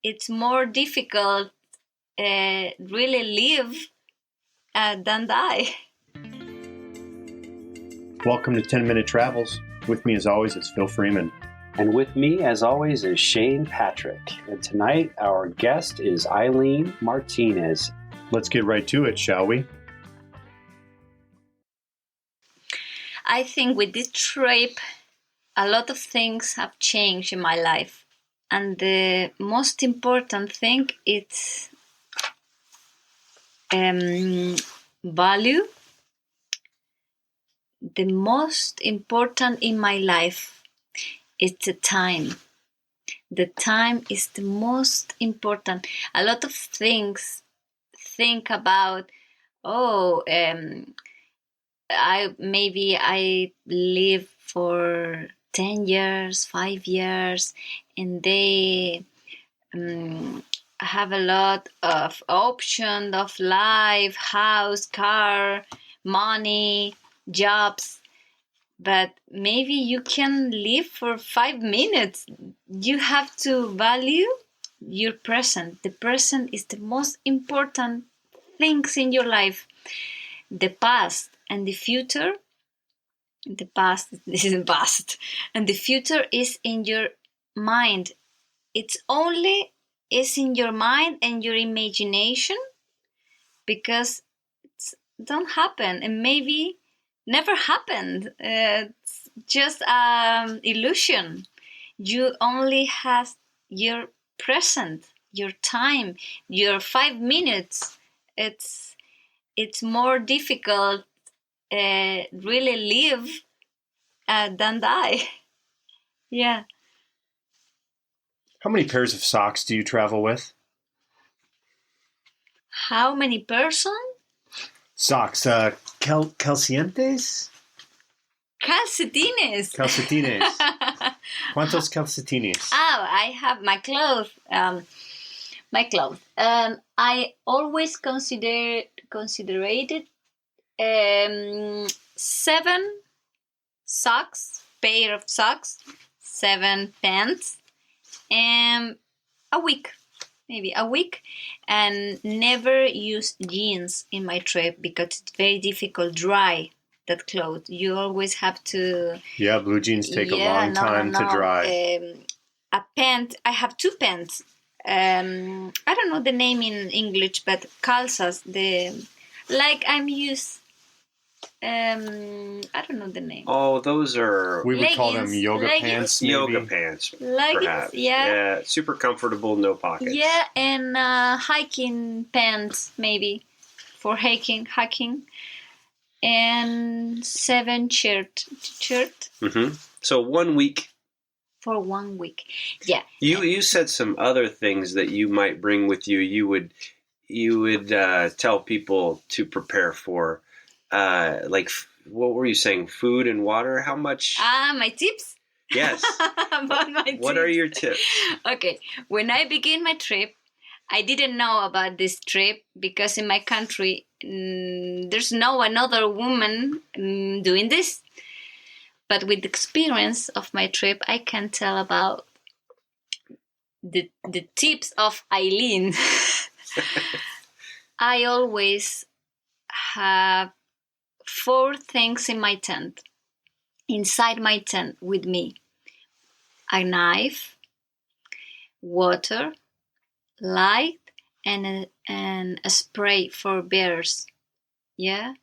it's more difficult really live than die. Welcome to 10-Minute Travels. With me as always is Phil Freeman. And with me, as always, is Shane Patrick. And tonight, our guest is Ayleen Martinez. Let's get right to it, shall we? I think with this trip, a lot of things have changed in my life. And the most important thing is value. The most important in my life is the time. The time is the most important. A lot of things think about, I live for 10 years, 5 years, and they have a lot of options of life, house, car, money, jobs. But maybe you can live for 5 minutes. You have to value your present. The present is the most important things in your life. The past and the future. The past is in the past, and the future is in your mind. It's only is in your mind and your imagination, because it don't happen and maybe never happened. It's just an illusion. You only have your present, your time, your 5 minutes. It's more difficult really live than die. Yeah. How many pairs of socks do you travel with? How many person? Socks. Calcientes? Calcetines. Calcetines. ¿Cuántos calcetines? Oh, I have my clothes. I always considered 7 socks, pair of socks, 7 pants, and a week, and never use jeans in my trip because it's very difficult dry that clothes. You always have to. Yeah, blue jeans take a long time to dry. A pant. I have 2 pants. I don't know the name in English, but calzas. I'm used. I don't know the name. Oh, those are... We would call them yoga pants, maybe? Yoga pants, leggings, perhaps. Yeah, super comfortable, no pockets. Yeah, and hiking pants, maybe, for hiking. And 7 shirt. Mm-hmm. So 1 week. For 1 week, yeah. You said some other things that you might bring with you. You would tell people to prepare for, what were you saying? Food and water. How much? My tips. Yes. About my tips. What are your tips? Okay, when I began my trip, I didn't know about this trip because in my country there's no another woman doing this. But with the experience of my trip, I can tell about the tips of Ayleen. I always have 4 things in my tent, inside my tent with me. A knife, water, light, and a spray for bears. Yeah?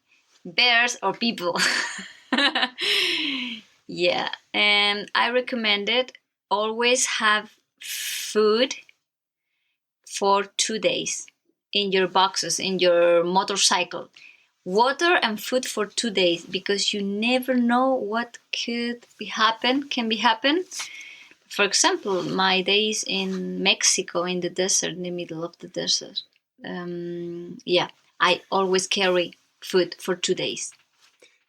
Bears or people. Yeah, and I recommend it. Always have food for 2 days in your boxes, in your motorcycle. Water and food for 2 days, because you never know what can be happen. For example, my days in Mexico, in the desert, in the middle of the desert. I always carry food for 2 days.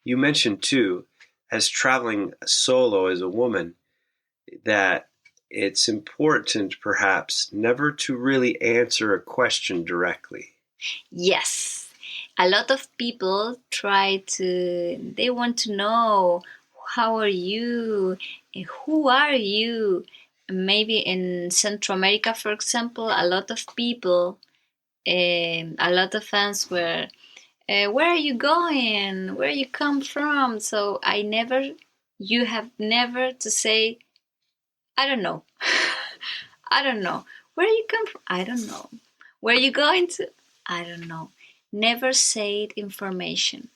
You mentioned too, as traveling solo as a woman, that it's important perhaps never to really answer a question directly. Yes. A lot of people they want to know, how are you? Who are you? maybe in Central America, for example, a lot of people, a lot of fans were, where are you going? Where you come from? So you have never to say, I don't know. I don't know. Where you come from? I don't know. Where you going to? I don't know. Never say information.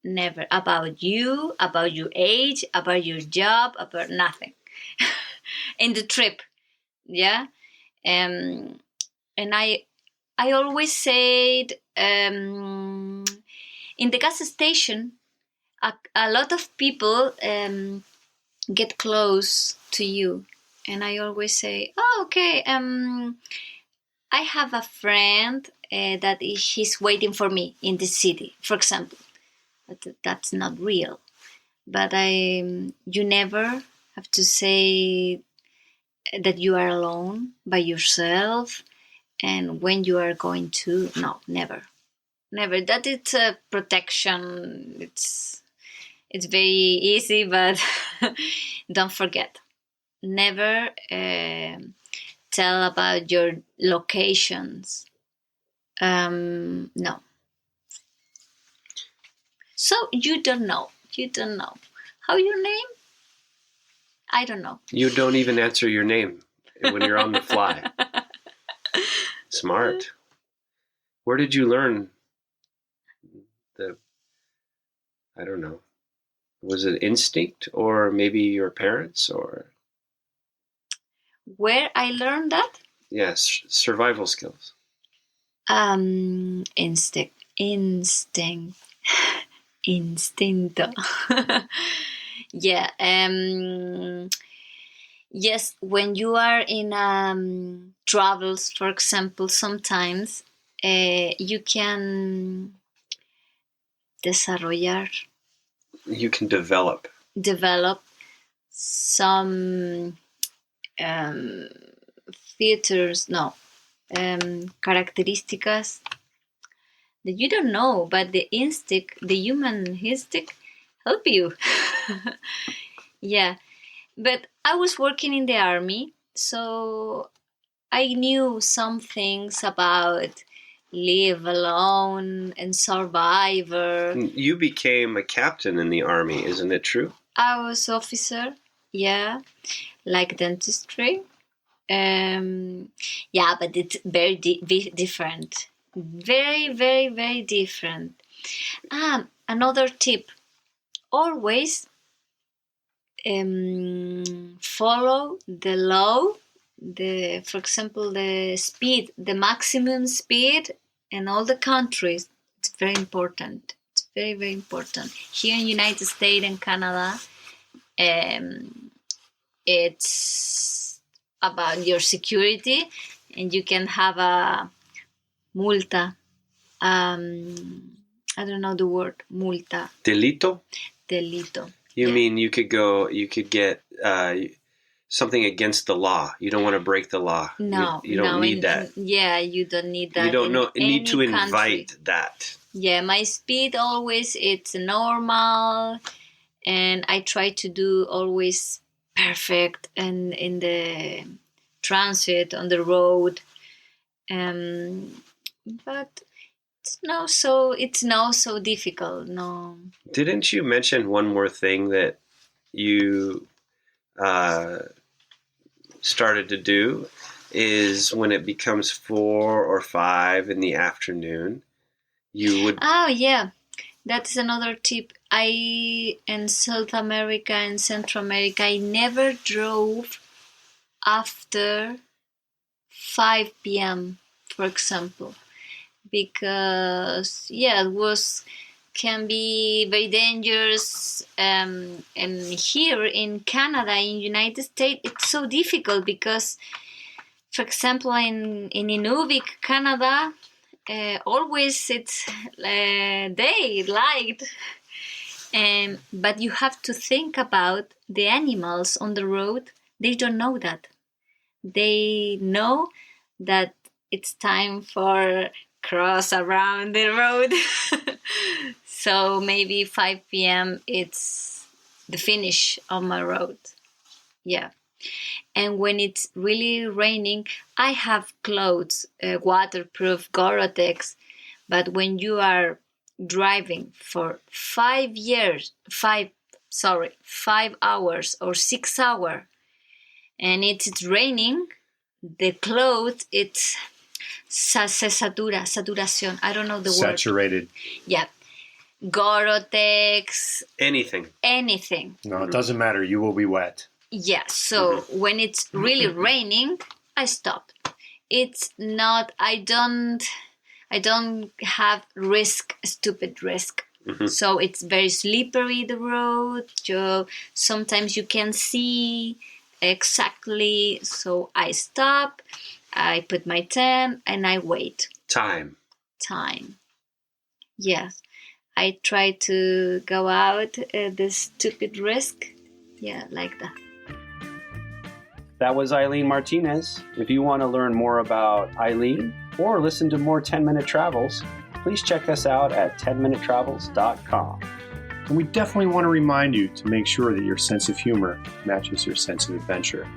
Never. About you, about your age, about your job, about nothing. In the trip. Yeah. And I always said, in the gas station, a lot of people get close to you. And I always say, oh, okay, I have a friend that he's waiting for me in the city, for example. But that's not real. But you never have to say that you are alone by yourself and when you are going to. No, never. Never. That it's a protection. It's very easy, but don't forget. Never tell about your locations. No. So you don't know. You don't know. How your name? I don't know. You don't even answer your name when you're on the fly. Smart. Where did you learn I don't know. Was it instinct or maybe your parents or? Where I learned that? Yes, survival skills. Instinct. Instinto. Yeah. Yes, when you are in travels, for example, sometimes you can desarrollar. You can develop some features, characteristics that you don't know, but the human instinct help you. Yeah, but I was working in the army, so I knew some things about live alone and survivor. You became a captain in the army, isn't it true? I was officer, yeah, like dentistry. Yeah, but it's very different. Very, very, very different. Another tip: always follow the law. For example, the speed, the maximum speed in all the countries. It's very important. It's very, very important. Here in United States and Canada, it's about your security, and you can have a multa. I don't know the word multa. Delito. You mean you could get something against the law. You don't want to break the law. No, you don't need that. Yeah, you don't need that. You don't need to country. invite that. Yeah, my speed always it's normal, and I try to do always perfect and in the transit on the road. But it's not so difficult. No. Didn't you mention one more thing that you started to do is when it becomes 4 or 5 in the afternoon, you would. Oh yeah, that's another tip. In South America and Central America, I never drove after 5 p.m. for example, because it can be very dangerous. And here in Canada, in United States, it's so difficult because, for example, in Inuvik, Canada, always it's daylight. But you have to think about the animals on the road. They don't know that. They know that it's time for cross around the road. So maybe 5 p.m. it's the finish of my road. Yeah. And when it's really raining, I have clothes, waterproof Gore-Tex. But when you are driving for 5 hours or 6 hours, and it's raining, the clothes, it's saturación. I don't know the word. Saturated. Yeah. Gore-Tex. Anything. No, it doesn't matter. You will be wet. Yeah, so when it's really raining, I stop. It's not, I don't have stupid risk. So it's very slippery, the road. So sometimes you can see exactly. So I stop, I put my tent, and I wait. Time. Yes. I try to go out this stupid risk. Yeah, like that. That was Ayleen Martinez. If you want to learn more about Ayleen or listen to more 10-Minute Travels, please check us out at 10minutetravels.com. And we definitely want to remind you to make sure that your sense of humor matches your sense of adventure.